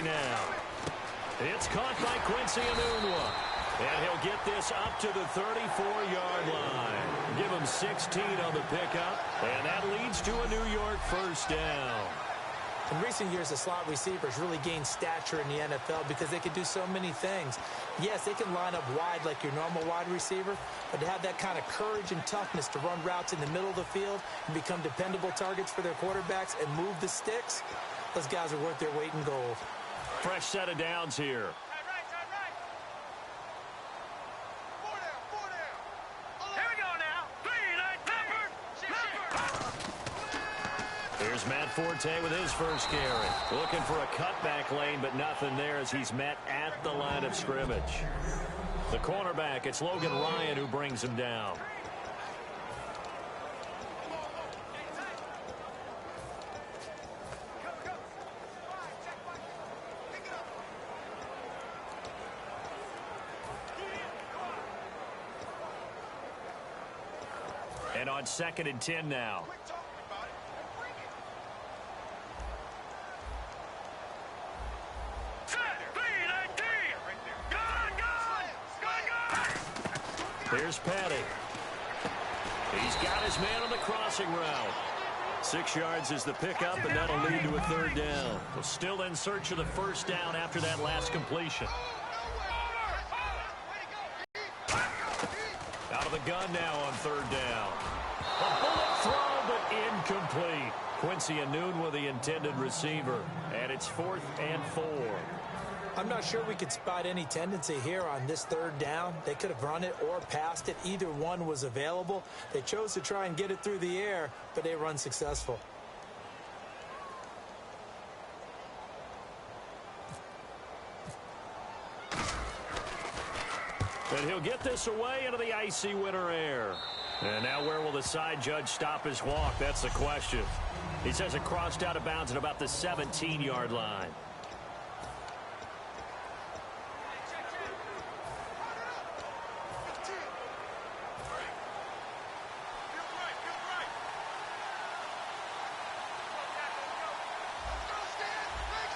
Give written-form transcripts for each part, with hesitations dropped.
now. It's caught by Quincy Enunwa. And he'll get this up to the 34-yard line. Give him 16 on the pickup. And that leads to a New York first down. In recent years, the slot receivers really gained stature in the NFL because they can do so many things. Yes, they can line up wide like your normal wide receiver, but to have that kind of courage and toughness to run routes in the middle of the field and become dependable targets for their quarterbacks and move the sticks, those guys are worth their weight in gold. Fresh set of downs here. Here's Matt Forte with his first carry. Looking for a cutback lane, but nothing there as he's met at the line of scrimmage. The cornerback, it's Logan Ryan who brings him down. And on 2nd and 10 now. Here's Patty. He's got his man on the crossing route. 6 yards is the pickup, and that'll lead to a 3rd down. We're still in search of the first down after that last completion. Out of the gun now on 3rd down. A bullet throw, but incomplete. Quincy Enunwa, the intended receiver, and it's 4th and 4. I'm not sure we could spot any tendency here on this 3rd down. They could have run it or passed it. Either one was available. They chose to try and get it through the air, but they were unsuccessful. And he'll get this away into the icy winter air. And now where will the side judge stop his walk? That's the question. He says it crossed out of bounds at about the 17-yard line.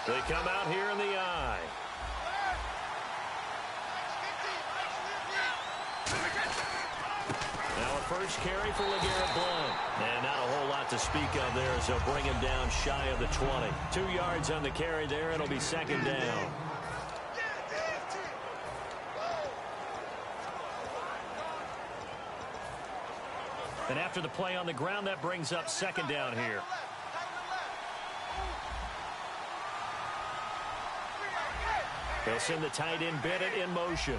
They come out here in the eye. Now a first carry for LeGarrette Blount. And not a whole lot to speak of there as they'll bring him down shy of the 20. 2 yards on the carry there. It'll be 2nd down. And after the play on the ground, that brings up 2nd down here. They'll send the tight end Bennett in motion.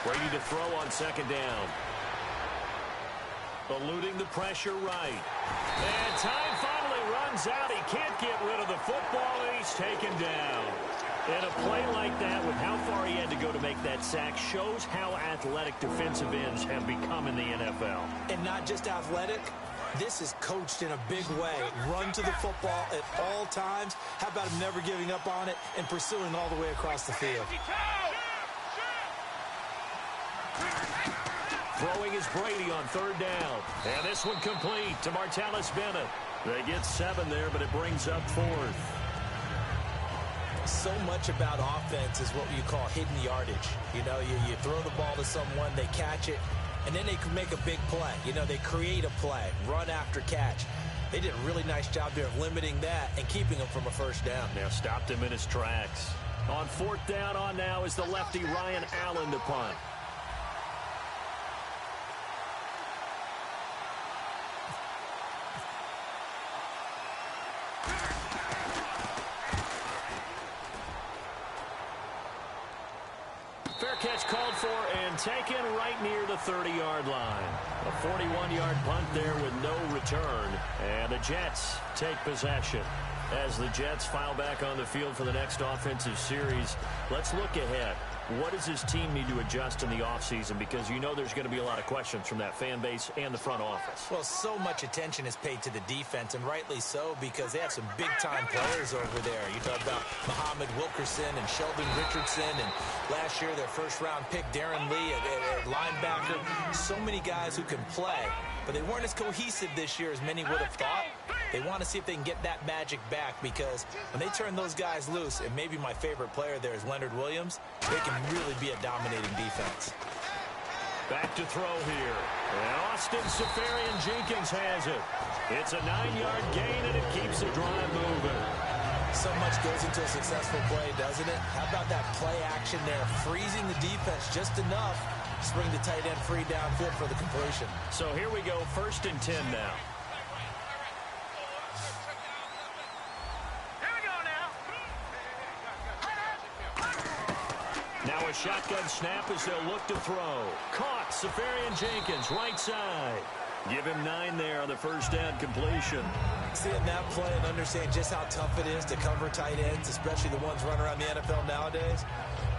Ready to throw on 2nd down. Eluding the pressure right. And time finally runs out. He can't get rid of the football, and he's taken down. And a play like that, with how far he had to go to make that sack, shows how athletic defensive ends have become in the NFL. And not just athletic. This is coached in a big way. Run to the football at all times. How about him never giving up on it and pursuing all the way across the field? Throwing is Brady on 3rd down. And this one complete to Martellus Bennett. They get 7 there, but it brings up 4th. So much about offense is what you call hidden yardage. You know, you throw the ball to someone, they catch it, and then they can make a big play. You know, they create a play, run after catch. They did a really nice job there of limiting that and keeping him from a first down. Now stopped him in his tracks. On 4th down on now is the lefty Ryan Allen to punt. Fair catch called for and taken right near the 30-yard line. A 41-yard punt there with no return. And the Jets take possession. As the Jets file back on the field for the next offensive series, let's look ahead. what does his team need to adjust in the offseason? Because you know there's going to be a lot of questions from that fan base and the front office. Well, so much attention is paid to the defense, and rightly so, because they have some big-time players over there. You talk about Muhammad Wilkerson and Sheldon Richardson, and last year their first-round pick, Darren Lee, at linebacker. So many guys who can play, but they weren't as cohesive this year as many would have thought. They want to see if they can get that magic back, because when they turn those guys loose, and maybe my favorite player there is Leonard Williams, they can really be a dominating defense. Back to throw here. And Austin Seferian-Jenkins has it. It's a 9-yard gain, and it keeps the drive moving. So much goes into a successful play, doesn't it? How about that play action there, freezing the defense just enough to bring the tight end free downfield for the completion. So here we go, 1st and 10 now. Now a shotgun snap as they'll look to throw. Caught, Seferian-Jenkins, right side. Give him 9 there on the first down completion. Seeing that play and understanding just how tough it is to cover tight ends, especially the ones running around the NFL nowadays,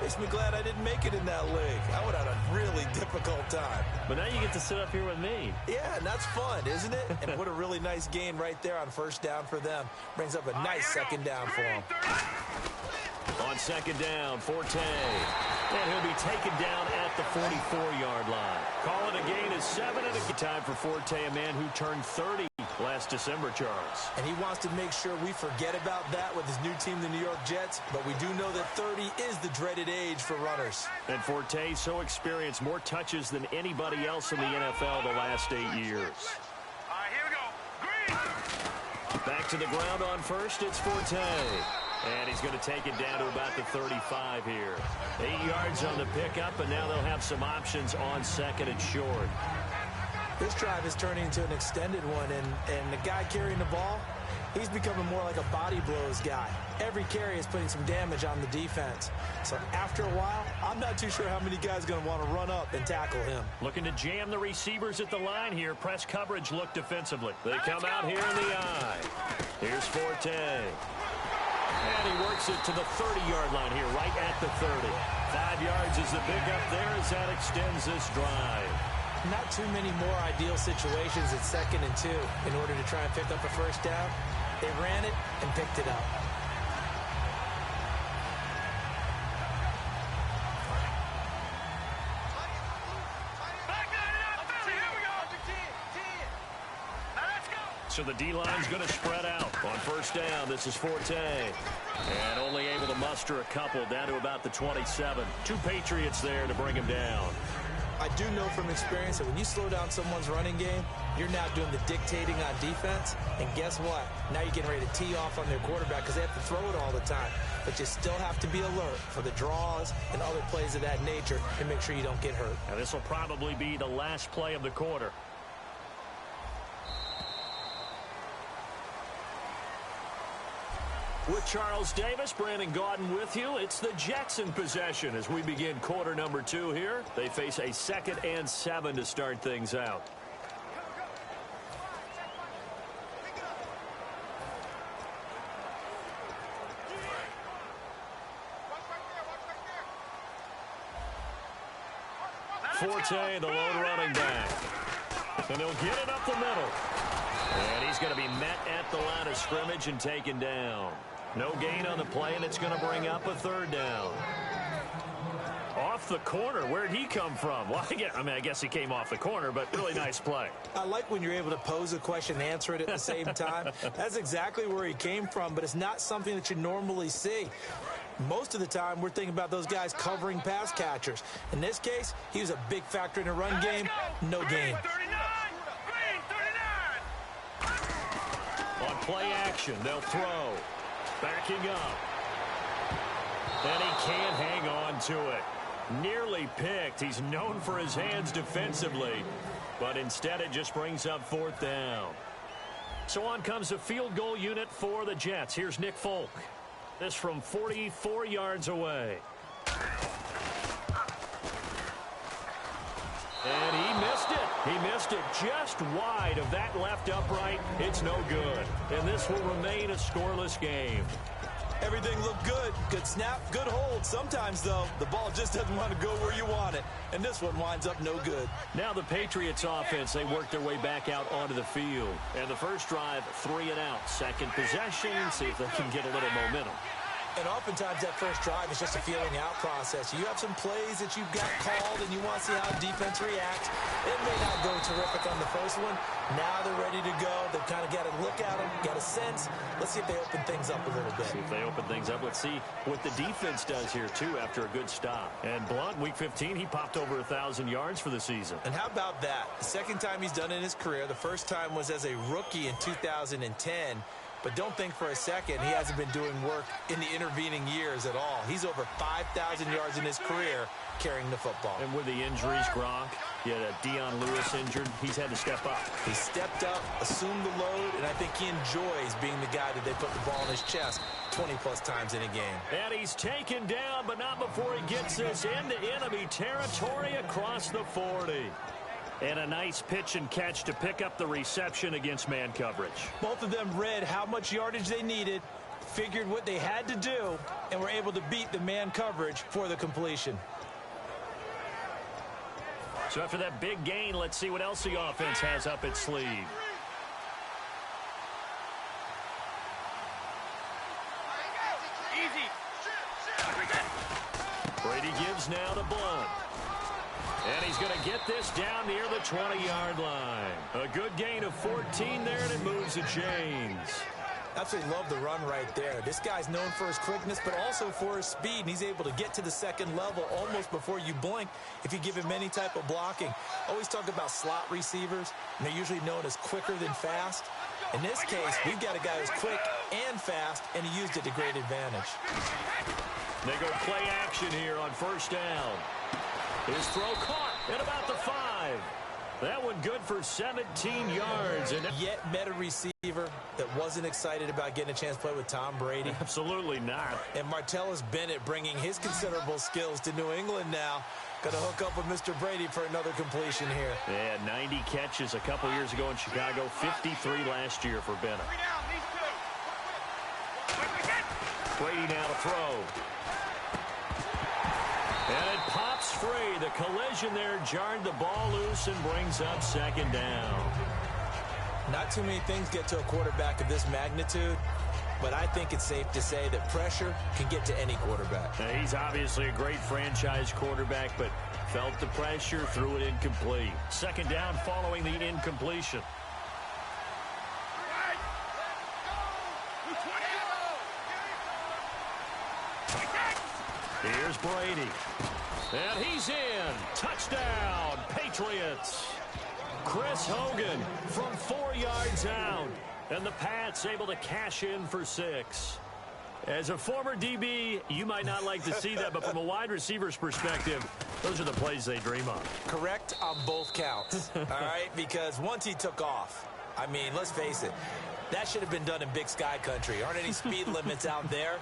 makes me glad I didn't make it in that league. I would have had a really difficult time. But now you get to sit up here with me. Yeah, and that's fun, isn't it? And what a really nice gain right there on first down for them. Brings up a nice second down for them. On second down, Forte. And he'll be taken down at the 44-yard line. Call it a gain of 7, and a time for Forte, a man who turned 30 last December, Charles. And he wants to make sure we forget about that with his new team, the New York Jets. But we do know that 30 is the dreaded age for runners. And Forte, so experienced, more touches than anybody else in the NFL the last 8 years. All right, here we go. Green. Back to the ground on first, it's Forte. And he's going to take it down to about the 35 here. 8 yards on the pickup, and now they'll have some options on second and short. This drive is turning into an extended one, and the guy carrying the ball, he's becoming more like a body blows guy. Every carry is putting some damage on the defense. So after a while, I'm not too sure how many guys are going to want to run up and tackle him. Looking to jam the receivers at the line here. Press coverage look defensively. They come out here in the eye. Here's Forte. And he works it to the 30-yard line here, right at the 30. 5 yards is the pickup there as that extends this drive. Not too many more ideal situations at 2nd and 2 in order to try and pick up a first down. They ran it and picked it up. So the D-line's going to spread out on first down. This is Forte. And only able to muster a couple down to about the 27. 2 Patriots there to bring him down. I do know from experience that when you slow down someone's running game, you're now doing the dictating on defense. And guess what? Now you're getting ready to tee off on their quarterback because they have to throw it all the time. But you still have to be alert for the draws and other plays of that nature and make sure you don't get hurt. Now this will probably be the last play of the quarter. With Charles Davis, Brandon Gaudin with you. It's the Jets in possession as we begin quarter number 2 here. They face a 2nd and 7 to start things out. Forte, the lone running back. And they'll get it up the middle. And he's going to be met at the line of scrimmage and taken down. No gain on the play, and it's going to bring up a 3rd down. Off the corner. Where'd he come from? Well, I guess he came off the corner, but really nice play. I like when you're able to pose a question and answer it at the same time. That's exactly where he came from, but it's not something that you normally see. Most of the time, we're thinking about those guys covering pass catchers. In this case, he was a big factor in the run game. No gain. On play action, they'll throw. Backing up. And he can't hang on to it. Nearly picked. He's known for his hands defensively. But instead, it just brings up 4th down. So on comes a field goal unit for the Jets. Here's Nick Folk. This from 44 yards away. And he missed it. He missed it just wide of that left upright. It's no good. And this will remain a scoreless game. Everything looked good. Good snap, good hold. Sometimes, though, the ball just doesn't want to go where you want it. And this one winds up no good. Now the Patriots offense, they work their way back out onto the field. And the first drive, 3 and out. Second possession, see if they can get a little momentum. And oftentimes that first drive is just a feeling out process. You have some plays that you've got called and you want to see how defense reacts. It may not go terrific on the first one. Now they're ready to go. They've kind of got to look at them, got a sense. Let's see if they open things up a little bit. See if they open things up. Let's see what the defense does here, too, after a good stop. And Blunt, week 15, he popped over 1,000 yards for the season. And how about that? The second time he's done it in his career. The first time was as a rookie in 2010. But don't think for a second he hasn't been doing work in the intervening years at all. He's over 5,000 yards in his career carrying the football. And with the injuries, Gronk, you had Dion Lewis injured, he's had to step up. He stepped up, assumed the load, and I think he enjoys being the guy that they put the ball in his chest 20-plus times in a game. And he's taken down, but not before he gets this into enemy territory across the 40. And a nice pitch and catch to pick up the reception against man coverage. Both of them read how much yardage they needed, figured what they had to do, and were able to beat the man coverage for the completion. So after that big gain, let's see what else the offense has up its sleeve. Easy. Brady gives now to Blunt. And he's going to get this down near the 20-yard line. A good gain of 14 there, and it moves the chains. Absolutely love the run right there. This guy's known for his quickness, but also for his speed, and he's able to get to the second level almost before you blink if you give him any type of blocking. Always talk about slot receivers, and they're usually known as quicker than fast. In this case, we've got a guy who's quick and fast, and he used it to great advantage. They go play action here on first down. His throw caught at about the 5. That one good for 17 yards. And yet met a receiver that wasn't excited about getting a chance to play with Tom Brady. Absolutely not. And Martellus Bennett bringing his considerable skills to New England now. Going to hook up with Mr. Brady for another completion here. Yeah, 90 catches a couple years ago in Chicago, 53 last year for Bennett. Brady now to throw. And it pops free. The collision there jarred the ball loose and brings up second down. Not too many things get to a quarterback of this magnitude, but I think it's safe to say that pressure can get to any quarterback. Now, he's obviously a great franchise quarterback, but felt the pressure, threw it incomplete. Second down following the incompletion. Here's Brady. And he's in. Touchdown, Patriots. Chris Hogan from 4 yards out. And the Pats able to cash in for 6. As a former DB, you might not like to see that, but from a wide receiver's perspective, those are the plays they dream of. Correct on both counts, all right? Because once he took off, I mean, let's face it, that should have been done in Big Sky country. Aren't any speed limits out there?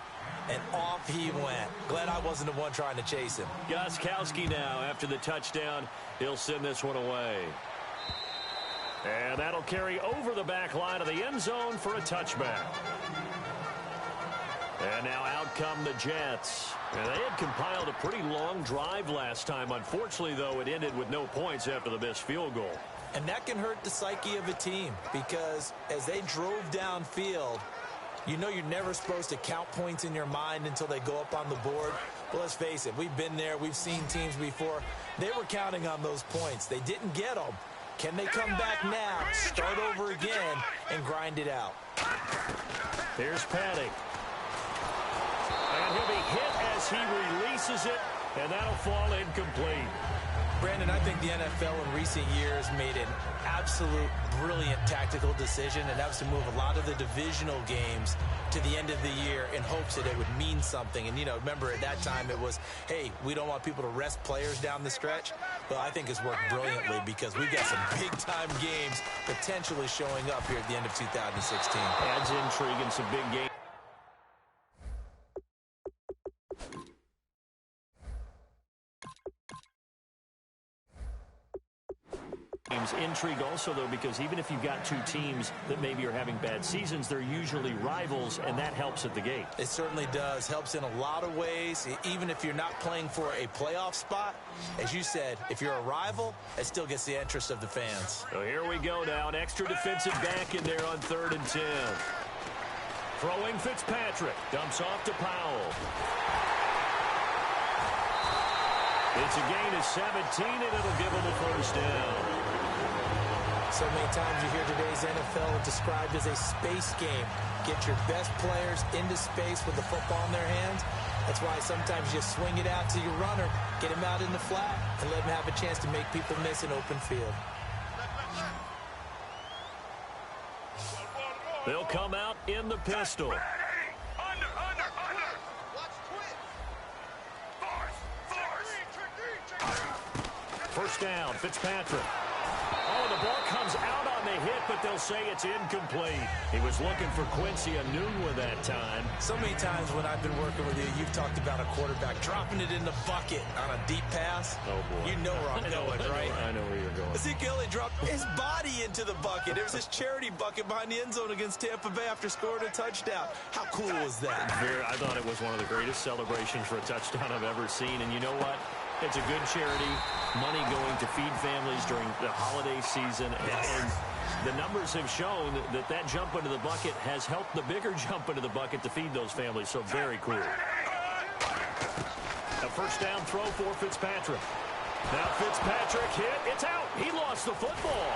And off he went. Glad I wasn't the one trying to chase him. Gostkowski now, after the touchdown, he'll send this one away. And that'll carry over the back line of the end zone for a touchback. And now out come the Jets. And they had compiled a pretty long drive last time. Unfortunately, though, it ended with no points after the missed field goal. And that can hurt the psyche of a team because as they drove downfield, you know you're never supposed to count points in your mind until they go up on the board. But let's face it, we've been there. We've seen teams before. They were counting on those points. They didn't get them. Can they come back now, start over again, and grind it out? Here's Patty. And he'll be hit as he releases it, and that'll fall incomplete. Brandon, I think the NFL in recent years made an absolute brilliant tactical decision, and that was to move a lot of the divisional games to the end of the year in hopes that it would mean something. And, you know, remember at that time it was, hey, we don't want people to rest players down the stretch. Well, I think it's worked brilliantly because we've got some big-time games potentially showing up here at the end of 2016. Adds intrigue and some big games. Games intrigue also, though, because even if you've got two teams that maybe are having bad seasons, they're usually rivals, and that helps at the gate. It certainly does. Helps in a lot of ways, even if you're not playing for a playoff spot. As you said, if you're a rival, it still gets the interest of the fans. So here we go now. An extra defensive back in there on 3rd and 10. Throwing Fitzpatrick. Dumps off to Powell. It's a gain of 17, and it'll give him a first down. So many times you hear today's NFL described as a space game. Get your best players into space with the football in their hands. That's why sometimes you swing it out to your runner, get him out in the flat, and let him have a chance to make people miss an open field. They'll come out in the pistol. Under. Force. First down, Fitzpatrick. Oh, the ball comes out on the hit, but they'll say it's incomplete. He was looking for Quincy Enunwa that time. So many times when I've been working with you, you've talked about a quarterback dropping it in the bucket on a deep pass. Oh, boy. You know where I'm going, right? I know where you're going. Ezekiel Elliott dropped his body into the bucket. There's this charity bucket behind the end zone against Tampa Bay after scoring a touchdown. How cool was that? I thought it was one of the greatest celebrations for a touchdown I've ever seen. And you know what? It's a good charity. Money going to feed families during the holiday season. And the numbers have shown that jump into the bucket has helped the bigger jump into the bucket to feed those families. So very cool. A first down throw for Fitzpatrick. Now Fitzpatrick hit. It's out. He lost the football.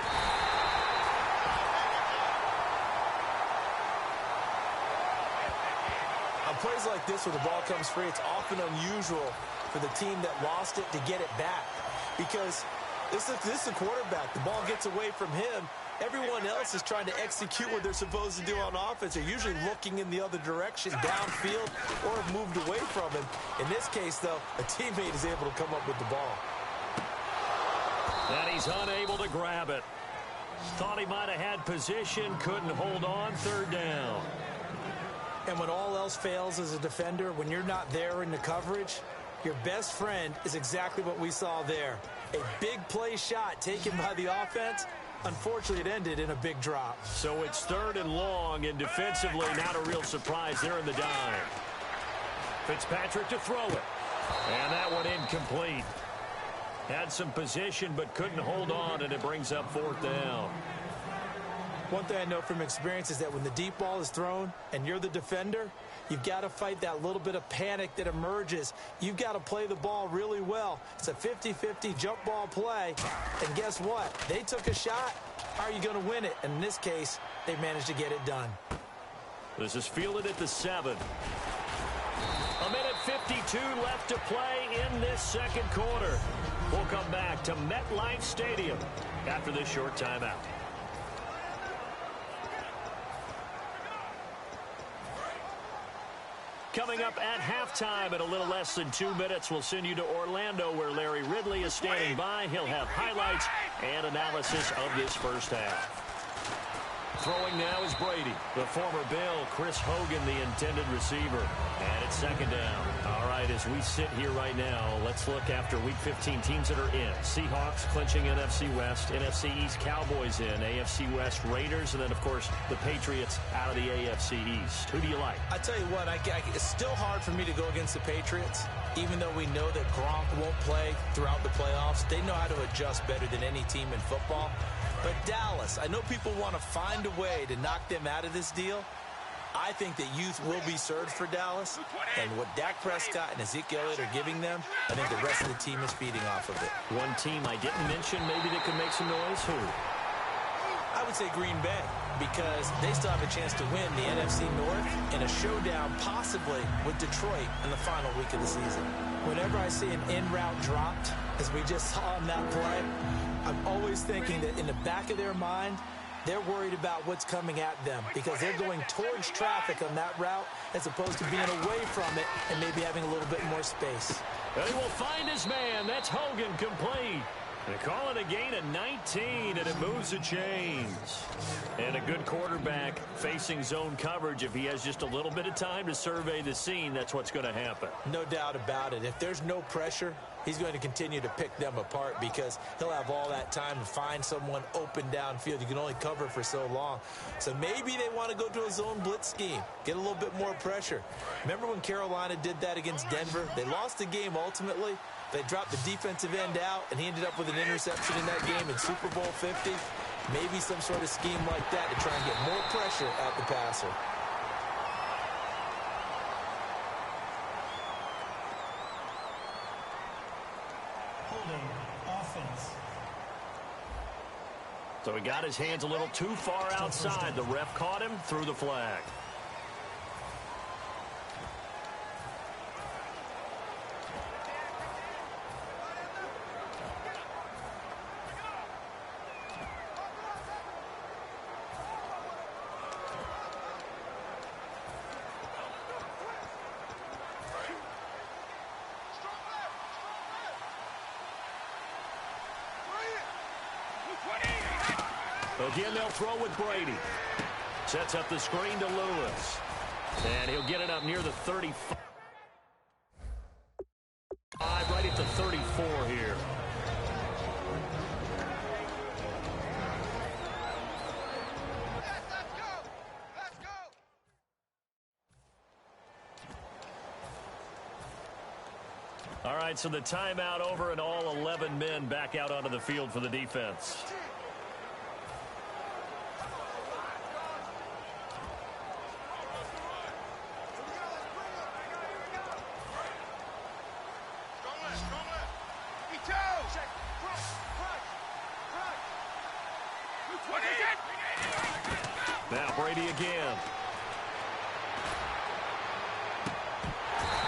On plays like this where the ball comes free, it's often unusual for the team that lost it to get it back. Because this is a quarterback. The ball gets away from him. Everyone else is trying to execute what they're supposed to do on offense. They're usually looking in the other direction, downfield, or have moved away from him. In this case, though, a teammate is able to come up with the ball. And he's unable to grab it. Thought he might have had position, couldn't hold on, 3rd down. And when all else fails as a defender, when you're not there in the coverage, your best friend is exactly what we saw there. A big play shot taken by the offense. Unfortunately, it ended in a big drop. So it's 3rd and long, and defensively, not a real surprise. They're in the dime. Fitzpatrick to throw it. And that one incomplete. Had some position, but couldn't hold on, and it brings up 4th down. One thing I know from experience is that when the deep ball is thrown and you're the defender, you've got to fight that little bit of panic that emerges. You've got to play the ball really well. It's a 50-50 jump ball play. And guess what? They took a shot. How are you going to win it? And in this case, they managed to get it done. This is fielded at the 7. A minute 52 left to play in this second quarter. We'll come back to MetLife Stadium after this short timeout. Coming up at halftime in a little less than 2 minutes, we'll send you to Orlando where Larry Ridley is standing by. He'll have highlights and analysis of this first half. Throwing now is Brady. The former Bill, Chris Hogan, the intended receiver. And it's 2nd down. All right, as we sit here right now, let's look after Week 15 teams that are in. Seahawks clinching NFC West, NFC East Cowboys in, AFC West Raiders, and then, of course, the Patriots out of the AFC East. Who do you like? I tell you what, it's still hard for me to go against the Patriots, even though we know that Gronk won't play throughout the playoffs. They know how to adjust better than any team in football. But Dallas, I know people want to find a way to knock them out of this deal. I think that youth will be served for Dallas. And what Dak Prescott and Ezekiel Elliott are giving them, I think the rest of the team is feeding off of it. One team I didn't mention maybe that could make some noise. Who? I would say Green Bay, because they still have a chance to win the NFC North in a showdown possibly with Detroit in the final week of the season. Whenever I see an in-route dropped, as we just saw on that play, I'm always thinking that in the back of their mind, they're worried about what's coming at them because they're going towards traffic on that route as opposed to being away from it and maybe having a little bit more space. And he will find his man. That's Hogan complete. They call it a gain of 19, and it moves the chains. And a good quarterback facing zone coverage. If he has just a little bit of time to survey the scene, that's what's going to happen. No doubt about it. If there's no pressure, he's going to continue to pick them apart because he'll have all that time to find someone open downfield. You can only cover for so long. So maybe they want to go to a zone blitz scheme, get a little bit more pressure. Remember when Carolina did that against Denver? They lost the game ultimately. They dropped the defensive end out, and he ended up with an interception in that game in Super Bowl 50. Maybe some sort of scheme like that to try and get more pressure at the passer. So he got his hands a little too far outside. The ref caught him, threw the flag. Again, they'll throw with Brady. Sets up the screen to Lewis. And he'll get it up near the 35. Right at the 34 here. Let's go. All right, so the timeout over and all 11 men back out onto the field for the defense. Now Brady again.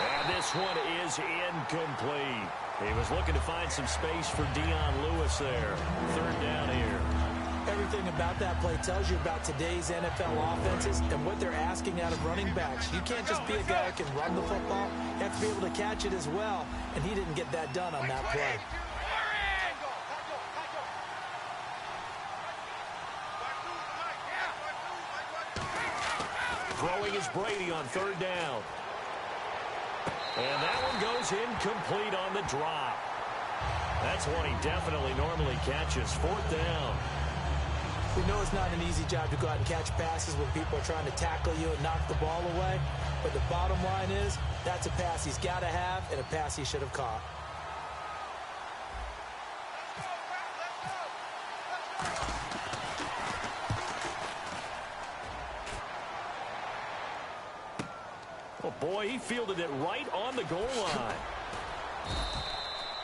And this one is incomplete. He was looking to find some space for Dion Lewis there. Third down here. Everything about that play tells you about today's NFL offenses and what they're asking out of running backs. You can't just be a guy that can run the football. You have to be able to catch it as well, and he didn't get that done on that play. Throwing is Brady on third down. And that one goes incomplete on the drop. That's one he definitely normally catches. Fourth down. We know it's not an easy job to go out and catch passes when people are trying to tackle you and knock the ball away. But the bottom line is, that's a pass he's got to have and a pass he should have caught. Oh, boy, he fielded it right on the goal line.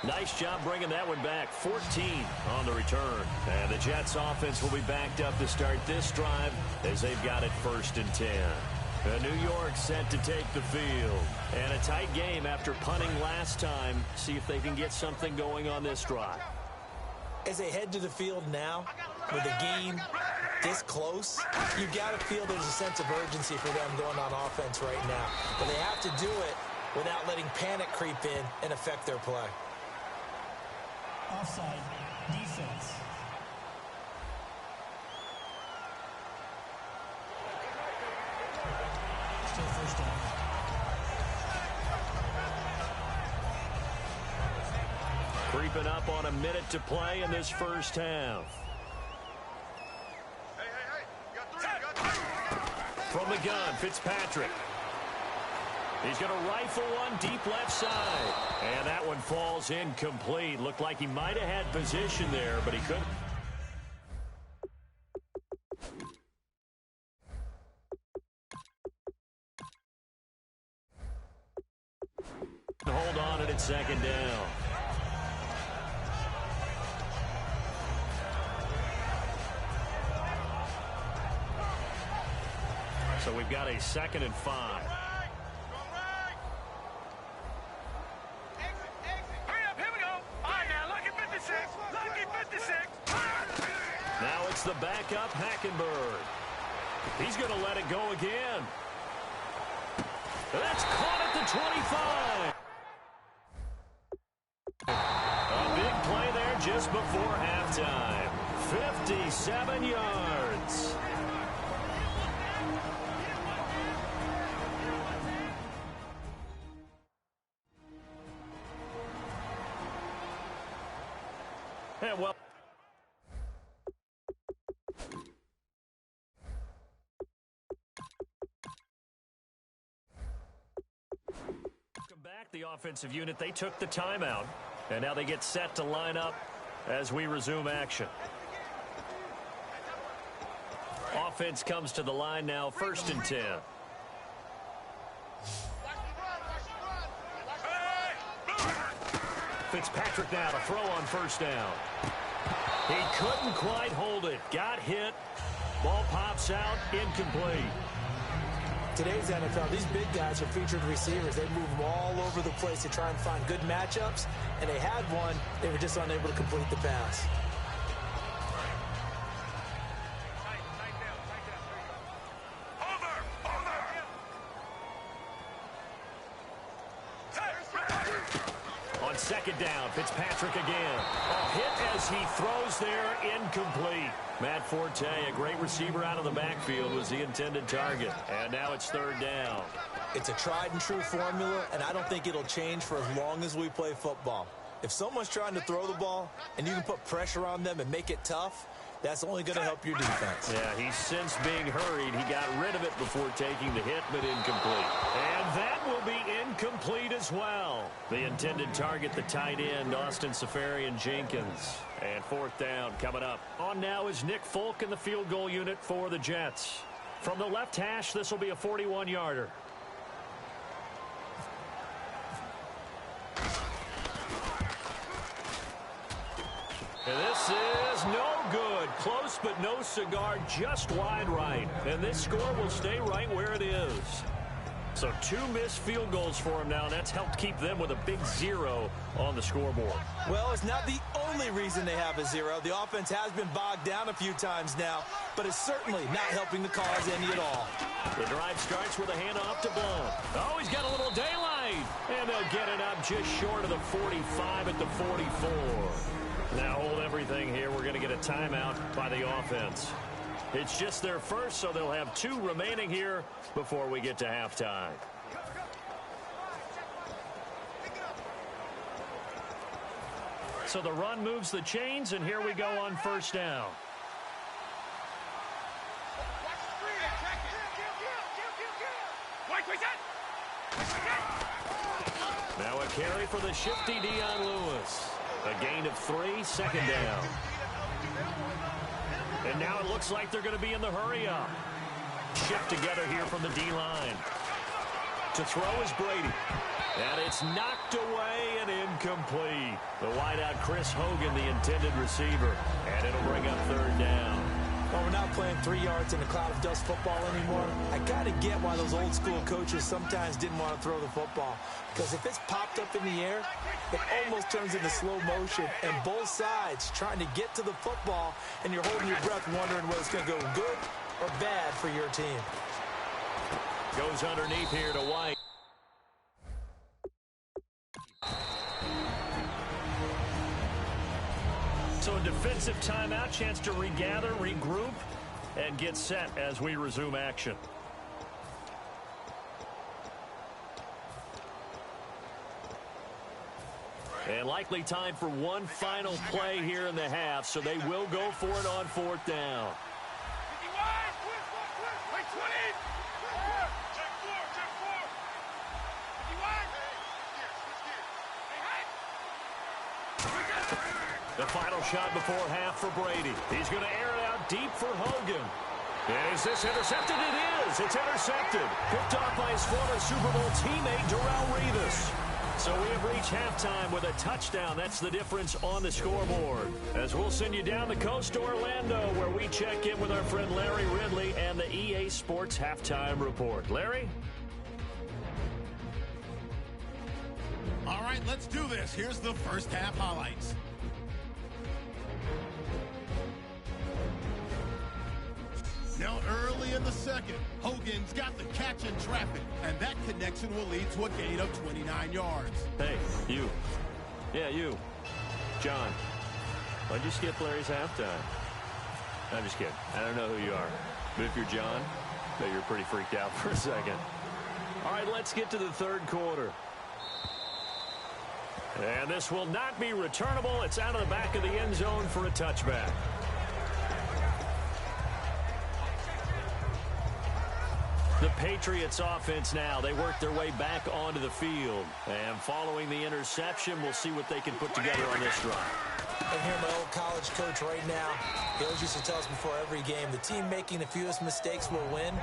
Nice job bringing that one back. 14 on the return. And the Jets offense will be backed up to start this drive as they've got it 1st and 10. New York set to take the field. And a tight game after punting last time. See if they can get something going on this drive. As they head to the field now, with the game this close, you've got to feel there's a sense of urgency for them going on offense right now. But they have to do it without letting panic creep in and affect their play. Offside defense. Still first down. Creeping up on a minute to play in this first half. From the gun, Fitzpatrick. He's going to rifle one deep left side. And that one falls incomplete. Looked like he might have had position there, but he couldn't. Hold on, and it's 2nd down. So we've got a 2nd and 5. Now it's the backup, Hackenberg. He's going to let it go again. That's caught at the 25. A big play there just before halftime. 57 yards. And well, welcome back, the offensive unit. They took the timeout, and now they get set to line up as we resume action. Offense comes to the line now, 1st and 10. Fitzpatrick now to throw on 1st down. He couldn't quite hold it. Got hit. Ball pops out, incomplete. Today's NFL, these big guys are featured receivers. They move them all over the place to try and find good matchups, and they had one. They were just unable to complete the pass. On 2nd down, Fitzpatrick again. A hit as he throws there, incomplete. Matt Forte, a great receiver out of the backfield, was the intended target. And now it's 3rd down. It's a tried and true formula, and I don't think it'll change for as long as we play football. If someone's trying to throw the ball and you can put pressure on them and make it tough, that's only going to help your defense. Yeah, he's since being hurried. He got rid of it before taking the hit, but incomplete. And that will be incomplete as well. The intended target, the tight end, Austin Safarian-Jenkins. And 4th down coming up. On now is Nick Folk in the field goal unit for the Jets. From the left hash, this will be a 41-yarder. And this is no good. Close, but no cigar, just wide right. And this score will stay right where it is. So 2 missed field goals for him now, and that's helped keep them with a big 0 on the scoreboard. Well, it's not the only reason they have a 0. The offense has been bogged down a few times now, but it's certainly not helping the cause any at all. The drive starts with a handoff to Blount. Oh, he's got a little daylight. And they'll get it up just short of the 45 at the 44. Now hold everything here. We're going to get a timeout by the offense. It's just their first, so they'll have 2 remaining here before we get to halftime. So the run moves the chains, and here we go on 1st down. Now a carry for the shifty Dion Lewis. A gain of 3, 2nd down. And now it looks like they're going to be in the hurry-up. Shift together here from the D-line. To throw is Brady. And it's knocked away and incomplete. The wideout Chris Hogan, the intended receiver. And it'll bring up 3rd down. Well, we're not playing 3 yards in a cloud of dust football anymore. I got to get why those old school coaches sometimes didn't want to throw the football. Because if it's popped up in the air, it almost turns into slow motion. And both sides trying to get to the football, and you're holding your breath wondering whether it's going to go good or bad for your team. Goes underneath here to White. So a defensive timeout, chance to regather, regroup, and get set as we resume action. And likely time for one final play here in the half, so they will go for it on 4th down. The final shot before half for Brady. He's going to air it out deep for Hogan. And is this intercepted? It is. It's intercepted. Picked off by his former Super Bowl teammate, Darrelle Revis. So we have reached halftime with a touchdown. That's the difference on the scoreboard. As we'll send you down the coast to Orlando, where we check in with our friend Larry Ridley and the EA Sports Halftime Report. Larry? All right, let's do this. Here's the first half highlights. Now early in the second, Hogan's got the catch in traffic, and that connection will lead to a gain of 29 yards. Hey, you. Yeah, you. John, why'd you skip Larry's halftime? I'm just kidding. I don't know who you are. But if you're John, I bet you're pretty freaked out for a second. All right, let's get to the third quarter. And this will not be returnable. It's out of the back of the end zone for a touchback. The Patriots offense now, they work their way back onto the field. And following the interception, we'll see what they can put together on this drive. I hear my old college coach right now. He always used to tell us before every game, the team making the fewest mistakes will win.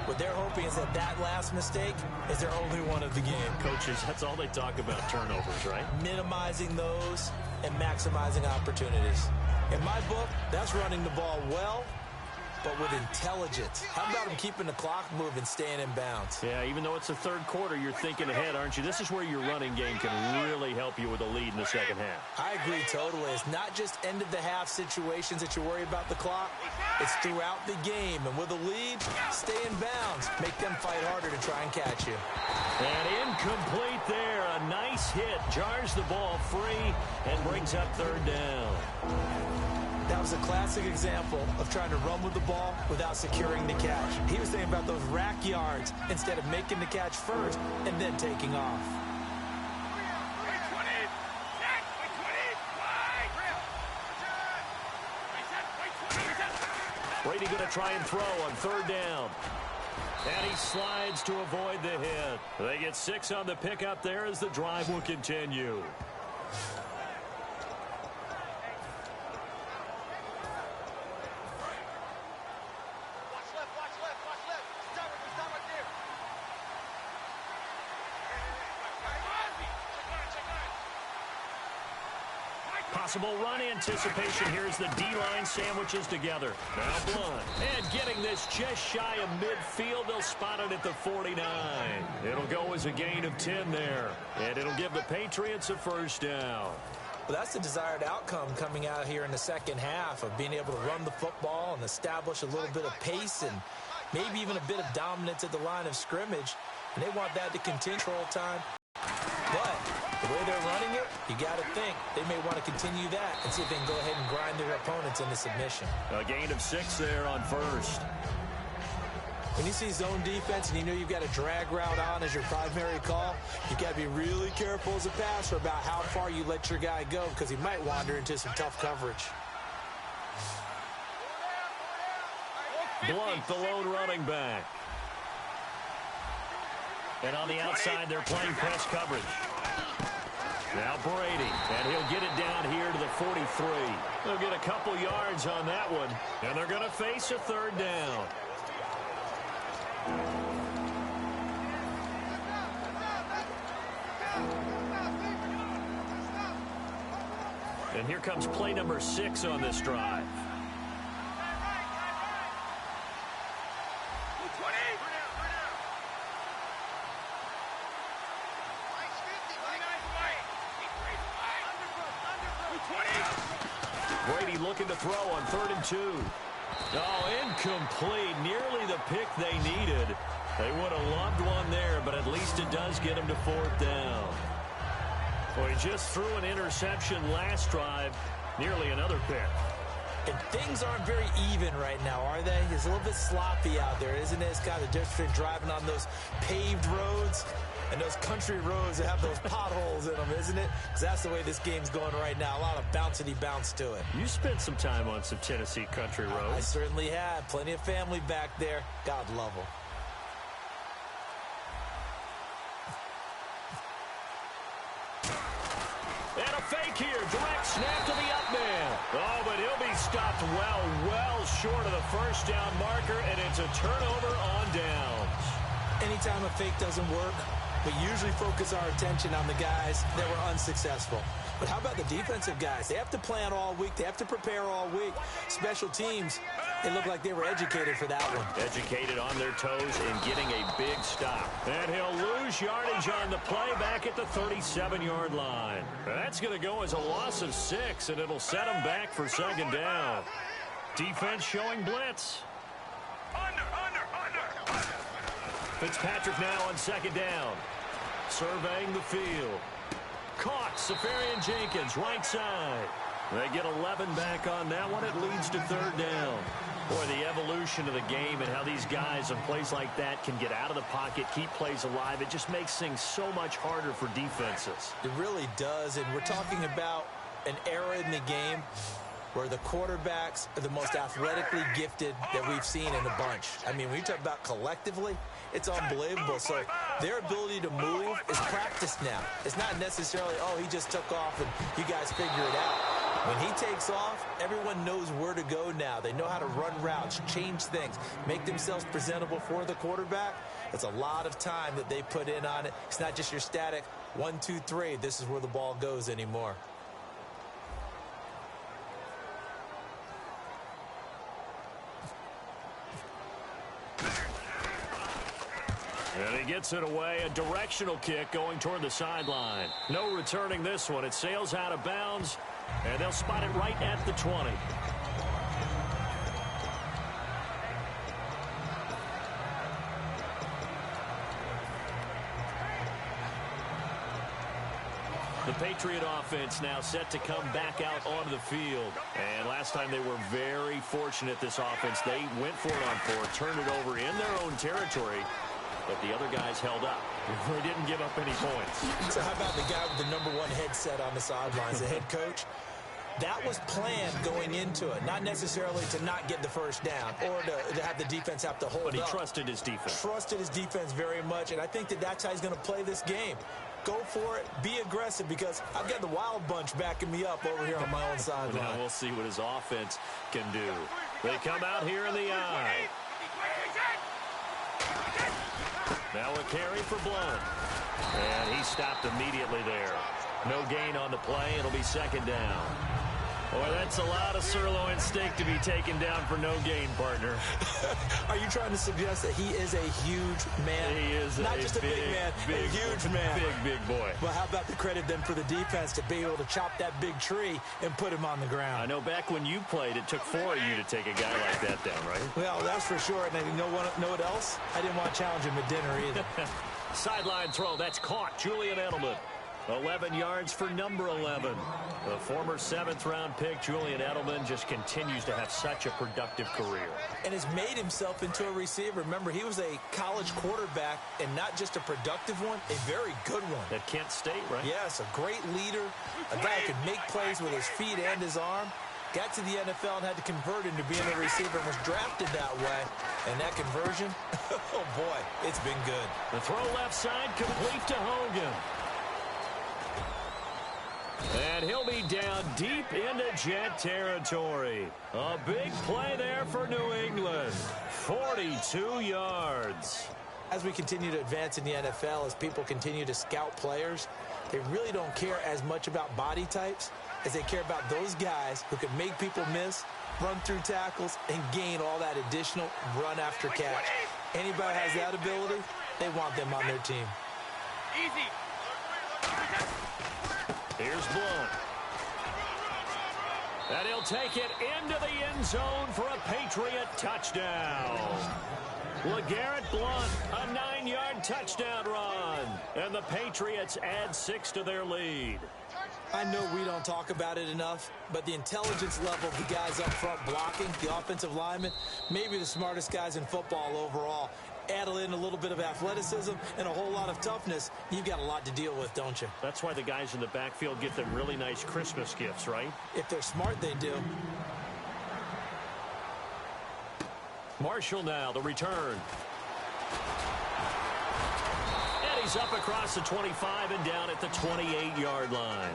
What they're hoping is that that last mistake is their only one of the game. Coaches, that's all they talk about, turnovers, right? Minimizing those and maximizing opportunities. In my book, that's running the ball well, but with intelligence. How about him keeping the clock moving, staying in bounds? Yeah, even though it's the third quarter, you're thinking ahead, aren't you? This is where your running game can really help you with a lead in the second half. I agree totally. It's not just end-of-the-half situations that you worry about the clock. It's throughout the game. And with a lead, stay in bounds. Make them fight harder to try and catch you. And incomplete there. A nice hit. Jars the ball free and brings up third down. That was a classic example of trying to run with the ball without securing the catch. He was thinking about those rack yards instead of making the catch first and then taking off. Brady going to try and throw on third down. And he slides to avoid the hit. They get 6 on the pickup there as the drive will continue. Possible run anticipation here as the D-line sandwiches together. Now Blunt. And getting this just shy of midfield. They'll spot it at the 49. It'll go as a gain of 10 there. And it'll give the Patriots a first down. Well, that's the desired outcome coming out here in the second half of being able to run the football and establish a little bit of pace and maybe even a bit of dominance at the line of scrimmage. And they want that to continue all the time. But the way they're running it, you got to think they may want to continue that and see if they can go ahead and grind their opponents into submission. A gain of 6 there on first. When you see zone defense and you know you've got a drag route on as your primary call, you've got to be really careful as a passer about how far you let your guy go because he might wander into some tough coverage. Blunt, the lone running back. And on the outside, they're playing press coverage. Now Brady, and he'll get it down here to the 43. They'll get a couple yards on that one, and they're going to face a third down. And here comes play number 6 on this drive. Brady looking to throw on 3rd and 2. Oh, incomplete. Nearly the pick they needed. They would have loved one there, but at least it does get them to 4th down. Well, he just threw an interception last drive. Nearly another pick. And things aren't very even right now, are they? It's a little bit sloppy out there, isn't it? It's kind of difference between driving on those paved roads and those country roads that have those potholes in them, isn't it? Because that's the way this game's going right now. A lot of bouncy bounce to it. You spent some time on some Tennessee country roads. I certainly have. Plenty of family back there. God love them. And a fake here. Direct snap to the up man. Oh, but he'll be stopped well short of the first down marker, and it's a turnover on downs. Anytime a fake doesn't work, we usually focus our attention on the guys that were unsuccessful. But how about the defensive guys? They have to plan all week. They have to prepare all week. Special teams, they look like they were educated for that one. Educated on their toes and getting a big stop. And he'll lose yardage on the play back at the 37-yard line. That's going to go as a loss of 6, and it'll set them back for 2nd down. Defense showing blitz. Under. Fitzpatrick now on 2nd down. Surveying the field. Caught. Safarian Jenkins, right side. They get 11 back on that one. It leads to third down. Boy, the evolution of the game and how these guys on plays like that can get out of the pocket, keep plays alive, it just makes things so much harder for defenses. It really does, and we're talking about an era in the game where the quarterbacks are the most athletically gifted that we've seen in a bunch. I mean, when you talk about collectively, it's unbelievable. So their ability to move is practiced now. It's not necessarily, oh, he just took off and you guys figure it out. When he takes off, everyone knows where to go now. They know how to run routes, change things, make themselves presentable for the quarterback. It's a lot of time that they put in on it. It's not just your static 1, 2, 3. This is where the ball goes anymore. And he gets it away, a directional kick going toward the sideline. No returning this one. It sails out of bounds, and they'll spot it right at the 20. The Patriot offense now set to come back out onto the field. And last time they were very fortunate, this offense. They went for it on fourth, turned it over in their own territory, but the other guys held up. They didn't give up any points. So how about the guy with the #1 headset on the sidelines, the head coach? That was planned going into it, not necessarily to not get the first down or to have the defense have to hold up. But he trusted his defense. Trusted his defense very much, and I think that that's how he's going to play this game. Go for it, be aggressive, because I've got the wild bunch backing me up over here on my own sideline. Now we'll see what his offense can do. They come out here in the eye. Now a carry for Blunt. And he stopped immediately there. No gain on the play. It'll be second down. Boy, that's a lot of sirloin steak to be taken down for no gain, partner. Are you trying to suggest that he is a huge man? He is not just a big man, a huge man. Big boy. Well, how about the credit then for the defense to be able to chop that big tree and put him on the ground? I know back when you played, it took 4 of you to take a guy like that down, right? Well, that's for sure. And you know what else? I didn't want to challenge him at dinner either. Sideline throw. That's caught. Julian Edelman. 11 yards for number 11. The former 7th-round pick, Julian Edelman, just continues to have such a productive career. And has made himself into a receiver. Remember, he was a college quarterback, and not just a productive one, a very good one. At Kent State, right? Yes, a great leader, a guy who could make plays with his feet and his arm. Got to the NFL and had to convert into being a receiver and was drafted that way. And that conversion, oh boy, it's been good. The throw left side, complete to Hogan. And he'll be down deep into Jet territory. A big play there for New England. 42 yards. As we continue to advance in the NFL, as people continue to scout players, they really don't care as much about body types as they care about those guys who can make people miss, run through tackles, and gain all that additional run after catch. Anybody has that ability, they want them on their team. Easy. Here's Blunt. And he'll take it into the end zone for a Patriot touchdown. LeGarrette Blunt, a 9-yard touchdown run. And the Patriots add 6 to their lead. I know we don't talk about it enough, but the intelligence level of the guys up front blocking, the offensive linemen, maybe the smartest guys in football overall. Add in a little bit of athleticism and a whole lot of toughness, you've got a lot to deal with, don't you? That's why the guys in the backfield get them really nice Christmas gifts, right? If they're smart, they do. Marshall now, the return. And he's up across the 25 and down at the 28-yard line.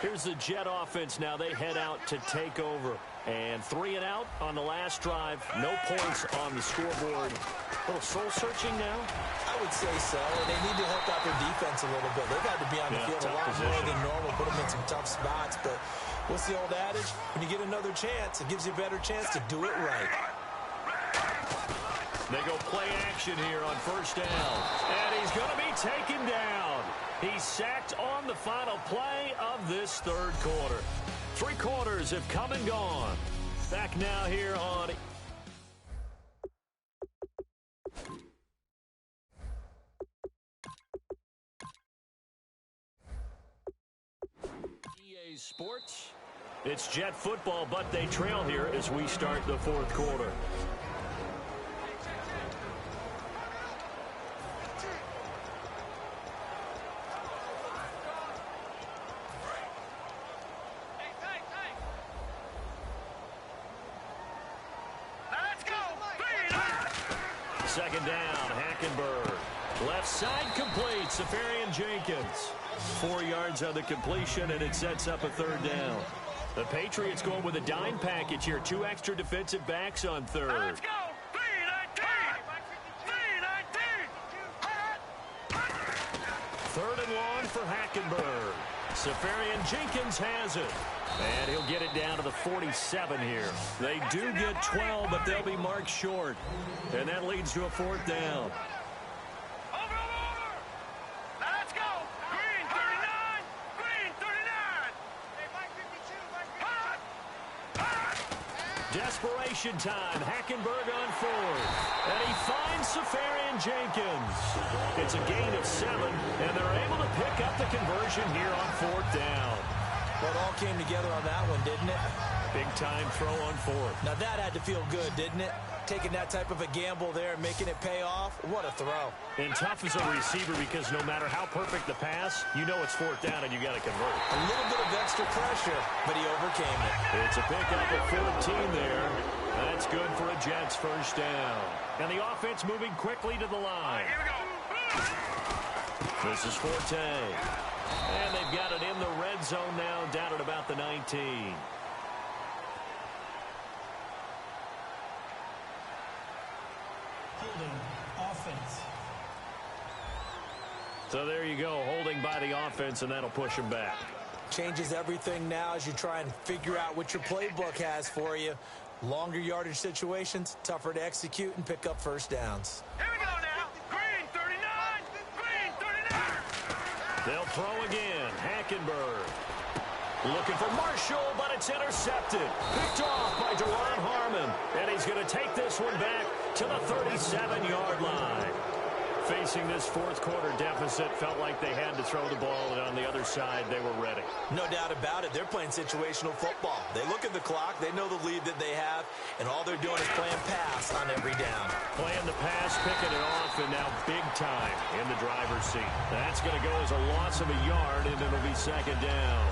Here's the Jet offense now. They head out to take over. And 3 and out on the last drive. No points on the scoreboard. A little soul-searching now? I would say so. And they need to help out their defense a little bit. They've had to be on the field a lot more than normal, put them in some tough spots. But what's the old adage? When you get another chance, it gives you a better chance to do it right. They go play action here on first down. And he's going to be taken down. He's sacked on the final play of this third quarter. 3 quarters have come and gone. Back now here on Sports. It's Jet football, but they trail here as we start the fourth quarter. Second down, Hackenberg. Left side complete, Safarian Jenkins. 4 yards on the completion, and it sets up a third down. The Patriots going with a dime package here. 2 extra defensive backs on third. Let's go! 3-19! Third and long for Hackenberg. Safarian Jenkins has it. And he'll get it down to the 47 here. They do get 12, but they'll be marked short. And that leads to a fourth down. Over! Let's go! Green 39! Green 39! Hey, Mike 52, Mike. Desperation time. Hackenberg on fourth. And he finds Safarian Jenkins. It's a gain of 7, and they're able to pick up the conversion here on fourth down. Well, it all came together on that one, didn't it? Big-time throw on fourth. Now, that had to feel good, didn't it? Taking that type of a gamble there and making it pay off. What a throw. And tough as a receiver because no matter how perfect the pass, you know it's fourth down and you got to convert. A little bit of extra pressure, but he overcame it. It's a pickup at 14 there. That's good for a Jets first down. And the offense moving quickly to the line. Here we go. This is Forte. And they've got it in the red zone now, down at about the 19. Holding. Offense. So there you go, holding by the offense, and that'll push him back. Changes everything now as you try and figure out what your playbook has for you. Longer yardage situations, tougher to execute and pick up first downs. Here we go now. Green 39! Green 39! They'll throw again. Hackenberg. Looking for Marshall, but it's intercepted. Picked off by Deron Harmon. And he's going to take this one back to the 37-yard line. Facing this fourth quarter deficit, felt like they had to throw the ball, and on the other side, they were ready. No doubt about it. They're playing situational football. They look at the clock. They know the lead that they have, and all they're doing is playing pass on every down. Playing the pass, picking it off, and now big time in the driver's seat. That's going to go as a loss of a yard, and it'll be second down.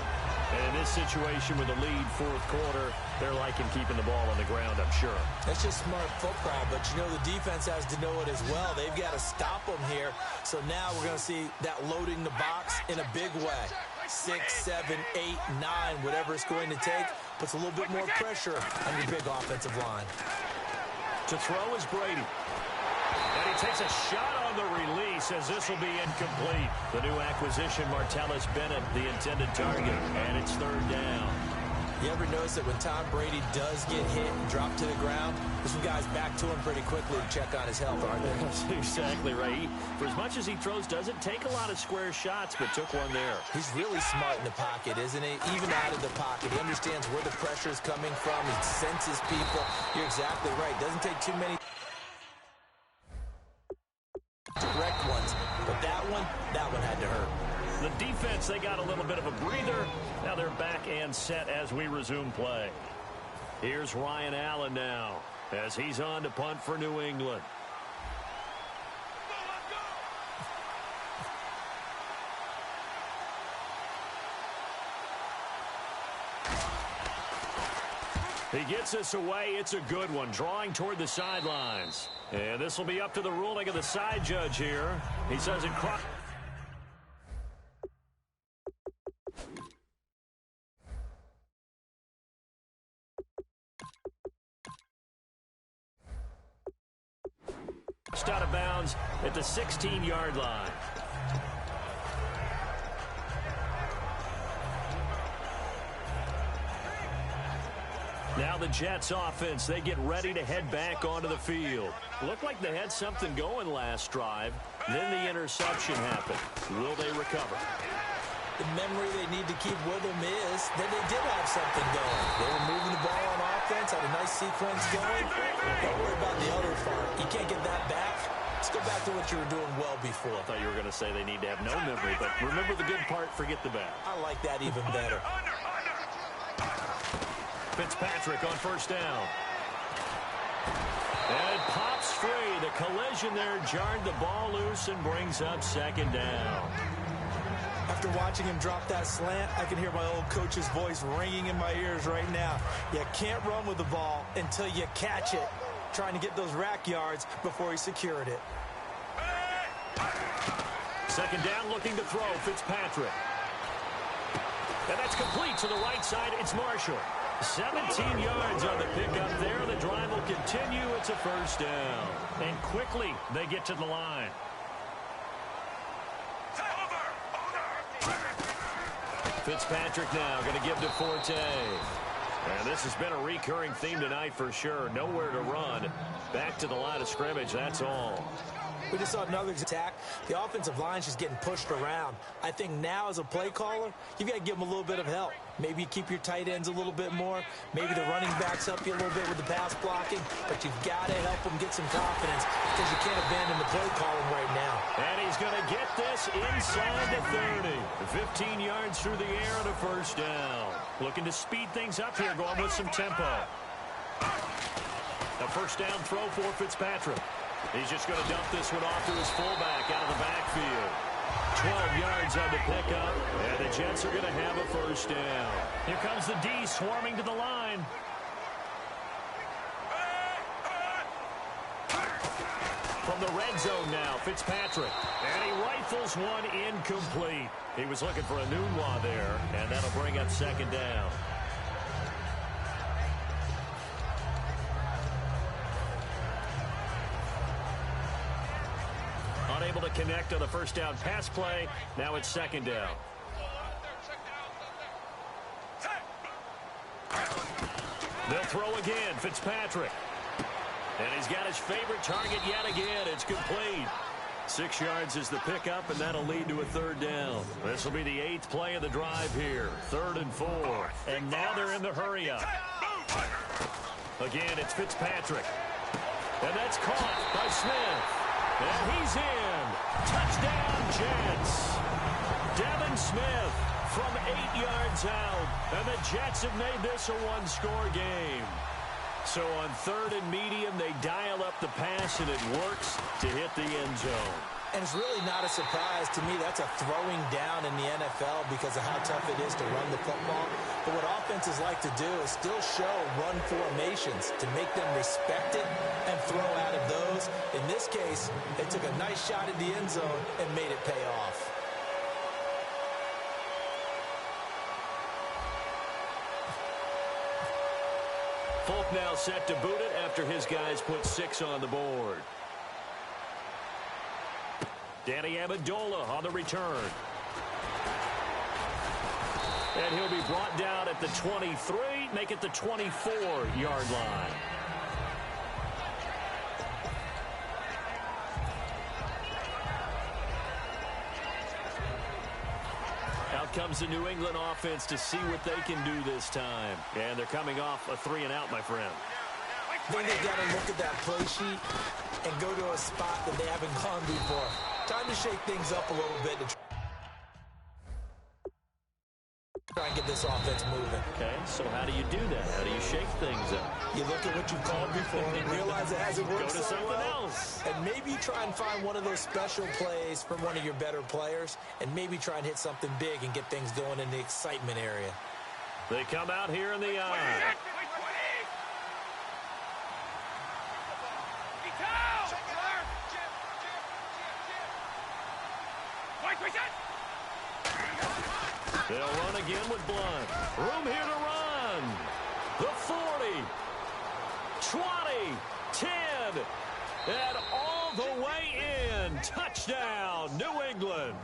And in this situation with the lead fourth quarter, they're liking keeping the ball on the ground, I'm sure. That's just smart football, but you know the defense has to know it as well. They've got to stop them here. So now we're going to see that loading the box in a big way. 6, 7, 8, 9, whatever it's going to take, puts a little bit more pressure on your big offensive line. To throw is Brady. And he takes a shot on the release as this will be incomplete. The new acquisition, Martellus Bennett, the intended target, and it's third down. You ever notice that when Tom Brady does get hit and drop to the ground, there's some guys back to him pretty quickly to check on his health, aren't they? That's exactly right. For as much as he throws, doesn't take a lot of square shots, but took one there. He's really smart in the pocket, isn't he? Even out of the pocket. He understands where the pressure is coming from. He senses people. You're exactly right. Doesn't take too many direct ones, but that one had to hurt. The defense, they got a little bit of a breather. Now they're back and set as we resume play. Here's Ryan Allen now as he's on to punt for New England. He gets this away. It's a good one, drawing toward the sidelines. And this will be up to the ruling of the side judge here. He says it crossed. Out of bounds at the 16-yard line. Now the Jets offense, they get ready to head back onto the field. Looked like they had something going last drive. Then the interception happened. Will they recover? The memory they need to keep with them is that they did have something going. They were moving the ball on offense, had a nice sequence going. Don't worry about the other part. You can't get that back. Let's go back to what you were doing well before. I thought you were going to say they need to have no memory, but remember the good part, forget the bad. I like that even better. Fitzpatrick on first down. And it pops free. The collision there jarred the ball loose and brings up second down. After watching him drop that slant, I can hear my old coach's voice ringing in my ears right now. You can't run with the ball until you catch it. Trying to get those rack yards before he secured it. Second down, looking to throw. Fitzpatrick. And that's complete to the right side. It's Marshall. 17 yards on the pickup there. The drive will continue. It's a first down. And quickly, they get to the line. Fitzpatrick now going to give to Forte. And this has been a recurring theme tonight for sure. Nowhere to run. Back to the line of scrimmage, that's all. We just saw another attack. The offensive line's just getting pushed around. I think now as a play caller, you've got to give them a little bit of help. Maybe you keep your tight ends a little bit more. Maybe the running backs help you a little bit with the pass blocking. But you've got to help them get some confidence because you can't abandon the play calling right now. And he's going to get this inside the 30. 15 yards through the air and a first down. Looking to speed things up here, going with some tempo. A first down throw for Fitzpatrick. He's just going to dump this one off to his fullback out of the backfield. 12 yards on the pickup, and the Jets are going to have a first down. Here comes the D swarming to the line. From the red zone now, Fitzpatrick. And he rifles one incomplete. He was looking for a Nunwa there, and that'll bring up second down. Unable to connect on the first down pass play. Now it's second down. They'll throw again. Fitzpatrick. And he's got his favorite target yet again. It's complete. 6 yards is the pickup, and that'll lead to a third down. This will be the 8th play of the drive here. 3rd and 4. And now they're in the hurry up. Again, it's Fitzpatrick. And that's caught by Smith. And he's in. Touchdown, Jets. Devin Smith from 8 yards out. And the Jets have made this a one-score game. So on 3rd and medium, they dial up the pass, and it works to hit the end zone. And it's really not a surprise to me. That's a throwing down in the NFL because of how tough it is to run the football. But what offenses like to do is still show run formations to make them respect it and throw out of those. In this case, they took a nice shot at the end zone and made it pay off. Folk now set to boot it after his guys put 6 on the board. Danny Amendola on the return. And he'll be brought down at the 23, make it the 24-yard line. Out comes the New England offense to see what they can do this time. And they're coming off a 3-and-out, my friend. Then they've got to look at that play sheet and go to a spot that they haven't gone before. Time to shake things up a little bit to try and get this offense moving. Okay, so how do you do that? How do you shake things up? You look at what you've called before and realize it hasn't worked Go to so something well. else. And maybe you try and find one of those special plays from one of your better players and maybe try and hit something big and get things going in the excitement area. They come out here in the eye. They'll run again with Blunt. Room here to run. The 40, 20, 10, and all the way in. Touchdown, New England.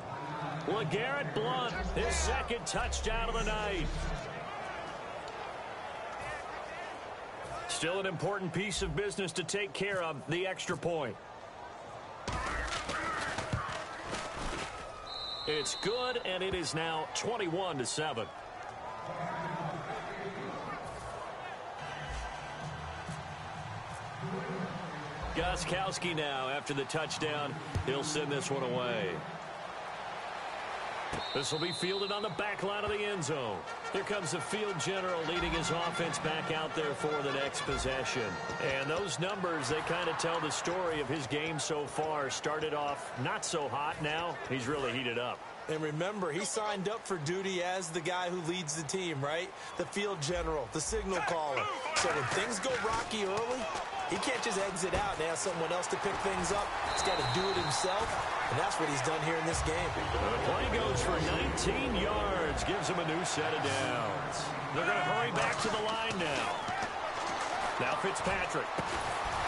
LeGarrette Blunt, his second touchdown of the night. Still an important piece of business to take care of, the extra point. It's good, and it is now 21-7. Gostkowski now after the touchdown. He'll send this one away. This will be fielded on the back line of the end zone. Here comes the field general leading his offense back out there for the next possession. And those numbers, they kind of tell the story of his game so far. Started off not so hot. Now he's really heated up. And remember, he signed up for duty as the guy who leads the team, right? The field general, the signal caller. So when things go rocky early, he can't just exit out and ask someone else to pick things up. He's got to do it himself, and that's what he's done here in this game. The play goes for 19 yards, gives him a new set of downs. They're going to hurry back to the line now. Now Fitzpatrick.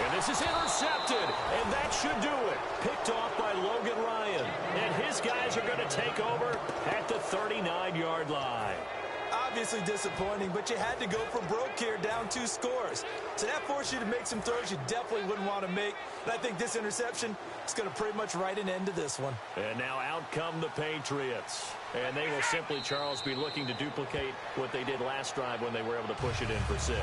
And this is intercepted, and that should do it. Picked off by Logan Ryan. And his guys are going to take over at the 39-yard line. Obviously disappointing, but you had to go for broke here, down 2 scores. So that forced you to make some throws you definitely wouldn't want to make. And I think this interception is going to pretty much write an end to this one. And now out come the Patriots. And they will simply, Charles, be looking to duplicate what they did last drive when they were able to push it in for 6.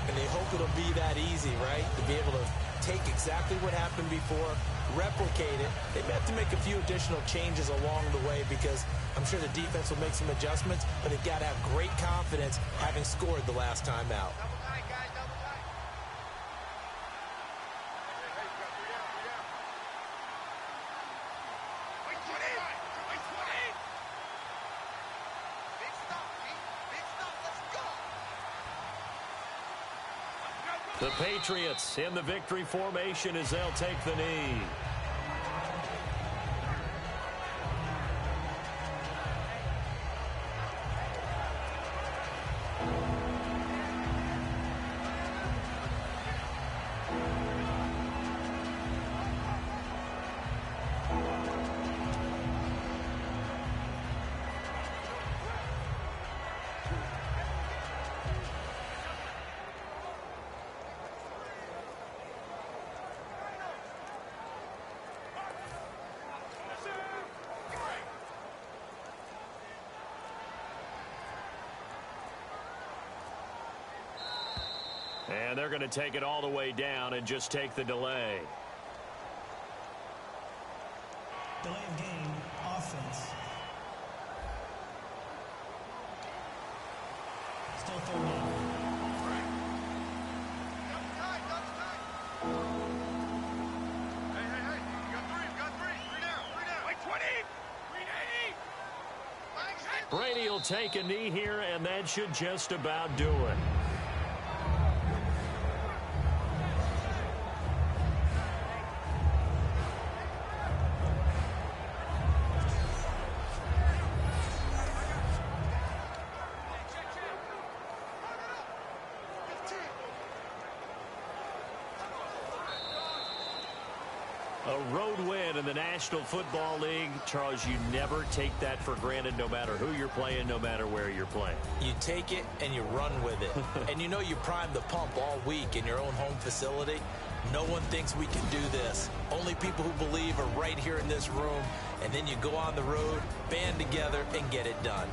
And they hope it'll be that easy, right? To be able to take exactly what happened before, replicate it. They may have to make a few additional changes along the way because I'm sure the defense will make some adjustments, but they've got to have great confidence having scored the last time out. The Patriots in the victory formation as they'll take the knee. And they're going to take it all the way down and just take the delay. Delay of game, offense. Still 30. Hey, you got 3, 3 down. Like 20, 380. Brady will take a knee here, and that should just about do it. A road win in the National Football League. Charles, you never take that for granted no matter who you're playing, no matter where you're playing. You take it and you run with it. And you know you primed the pump all week in your own home facility. No one thinks we can do this. Only people who believe are right here in this room. And then you go on the road, band together, and get it done.